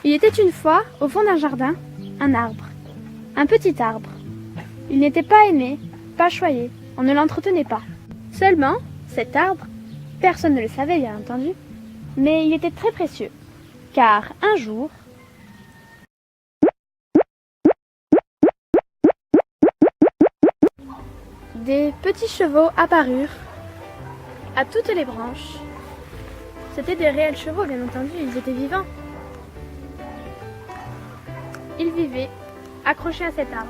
Il était une fois, au fond d'un jardin, un arbre. Un petit arbre. Il n'était pas aimé, pas choyé, on ne l'entretenait pas. Seulement, cet arbre, personne ne le savait bien entendu, mais il était très précieux, car un jour, des petits chevaux apparurent à toutes les branches. C'étaient des réels chevaux, bien entendu, ils étaient vivants. Ils vivaient accrochés à cet arbre.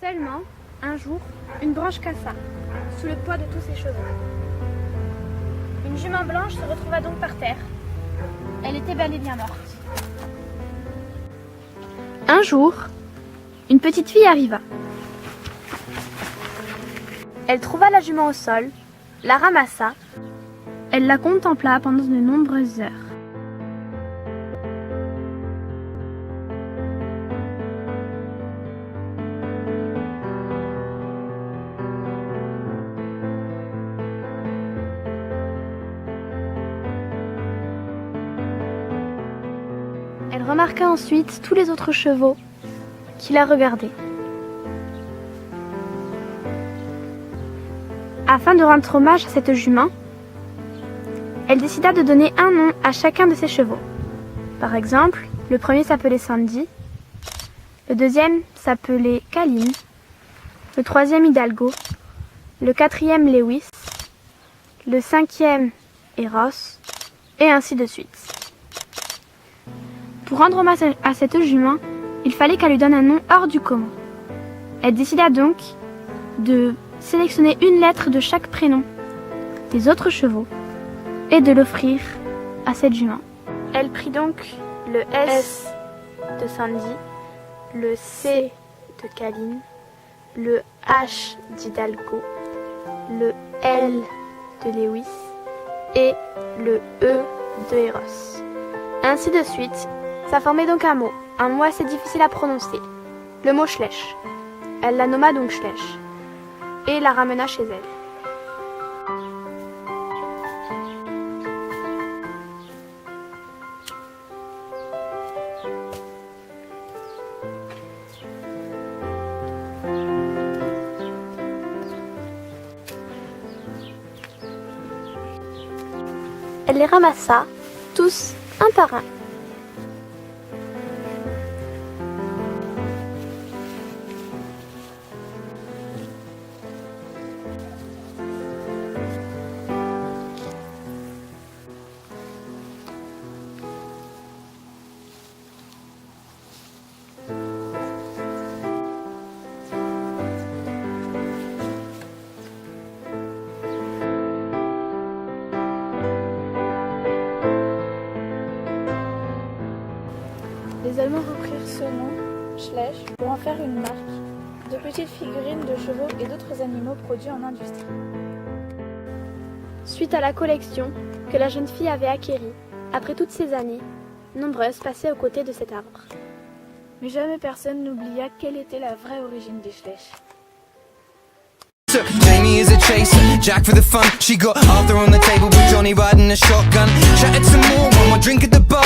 Seulement, un jour, une branche cassa, sous le poids de tous ses chevaux. Une jument blanche se retrouva donc par terre. Elle était bel et bien morte. Un jour, une petite fille arriva. Elle trouva la jument au sol, la ramassa. Elle la contempla pendant de nombreuses heures. Elle remarqua ensuite tous les autres chevaux qui la regardaient. Afin de rendre hommage à cette jument, elle décida de donner un nom à chacun de ses chevaux. Par exemple, le premier s'appelait Sandy, le deuxième s'appelait Caline, le troisième Hidalgo, le quatrième Lewis, le cinquième Eros, et ainsi de suite. Pour rendre hommage à cette jument, il fallait qu'elle lui donne un nom hors du commun. Elle décida donc de sélectionner une lettre de chaque prénom des autres chevaux et de l'offrir à cette jument. Elle prit donc le S de Sandy, le C de Caline, le H d'Hidalgo, le L de Lewis et le E de Eros. Ainsi de suite. Ça formait donc un mot assez difficile à prononcer, le mot Schleich. Elle la nomma donc Schleich et la ramena chez elle. Elle les ramassa tous un par un. Les Allemands reprirent ce nom, Schleich, pour en faire une marque de petites figurines de chevaux et d'autres animaux produits en industrie. Suite à la collection que la jeune fille avait acquérie, après toutes ces années, nombreuses passaient aux côtés de cet arbre. Mais jamais personne n'oublia quelle était la vraie origine des Schleich. Jamie is a chaser, Jack for the fun. She got Arthur on the table with Johnny riding a shotgun. Chatted some more, one more drink at the bar.